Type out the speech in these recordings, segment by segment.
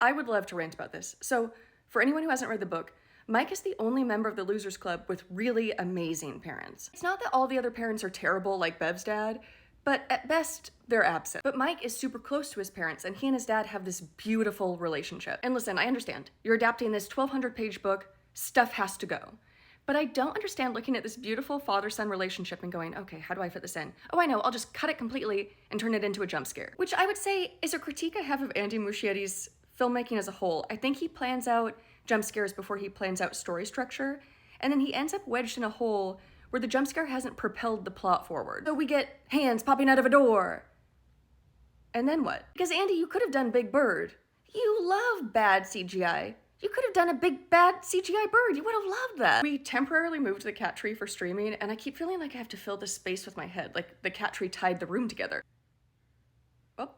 I would love to rant about this. So, for anyone who hasn't read the book, Mike is the only member of the Losers Club with really amazing parents. It's not that all the other parents are terrible like Bev's dad, but at best, they're absent. But Mike is super close to his parents, and he and his dad have this beautiful relationship. And listen, I understand. You're adapting this 1,200-page book, stuff has to go. But I don't understand looking at this beautiful father-son relationship and going, okay, how do I fit this in? Oh, I know, I'll just cut it completely and turn it into a jump scare. Which I would say is a critique I have of Andy Muschietti's filmmaking as a whole. I think he plans out jump scares before he plans out story structure, and then he ends up wedged in a hole where the jump scare hasn't propelled the plot forward. So we get hands popping out of a door. And then what? Because Andy, you could have done Big Bird. You love bad CGI. You could have done a big bad CGI bird. You would have loved that. We temporarily moved the cat tree for streaming, and I keep feeling like I have to fill this space with my head, like the cat tree tied the room together. Well,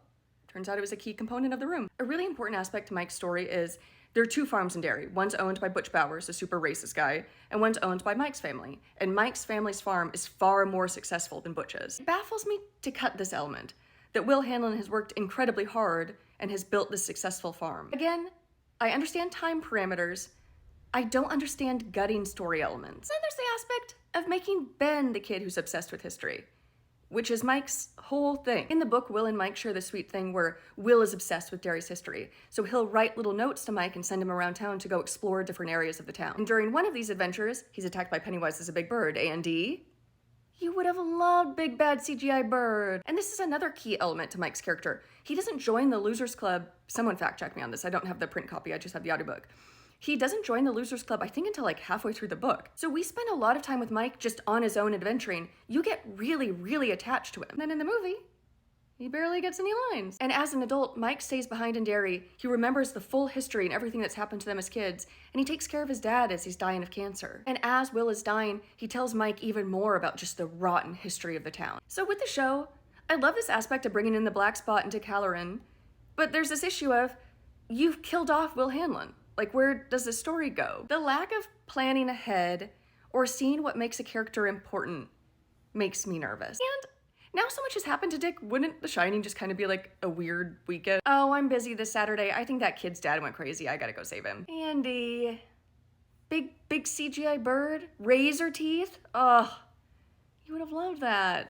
turns out it was a key component of the room. A really important aspect to Mike's story is there are two farms in Derry. One's owned by Butch Bowers, a super racist guy, and one's owned by Mike's family. And Mike's family's farm is far more successful than Butch's. It baffles me to cut this element, that Will Hanlon has worked incredibly hard and has built this successful farm. Again, I understand time parameters. I don't understand gutting story elements. Then there's the aspect of making Ben the kid who's obsessed with history, which is Mike's whole thing. In the book, Will and Mike share the sweet thing where Will is obsessed with Derry's history. So he'll write little notes to Mike and send him around town to go explore different areas of the town. And during one of these adventures, he's attacked by Pennywise as a big bird. Andy, you would have loved Big Bad CGI Bird. And this is another key element to Mike's character. He doesn't join the Losers Club. Someone fact check me on this. I don't have the print copy, I just have the audiobook. He doesn't join the Losers Club, I think, until like halfway through the book. So we spend a lot of time with Mike just on his own adventuring. You get really, really attached to him. And then in the movie, he barely gets any lines. And as an adult, Mike stays behind in Derry. He remembers the full history and everything that's happened to them as kids, and he takes care of his dad as he's dying of cancer. And as Will is dying, he tells Mike even more about just the rotten history of the town. So with the show, I love this aspect of bringing in the black spot into Calloran, but there's this issue of, you've killed off Will Hanlon. Like, where does the story go? The lack of planning ahead or seeing what makes a character important makes me nervous. And now so much has happened to Dick, wouldn't The Shining just kind of be like a weird weekend? Oh, I'm busy this Saturday. I think that kid's dad went crazy. I gotta go save him. Andy. Big CGI bird? Razor teeth? Ugh. You would have loved that.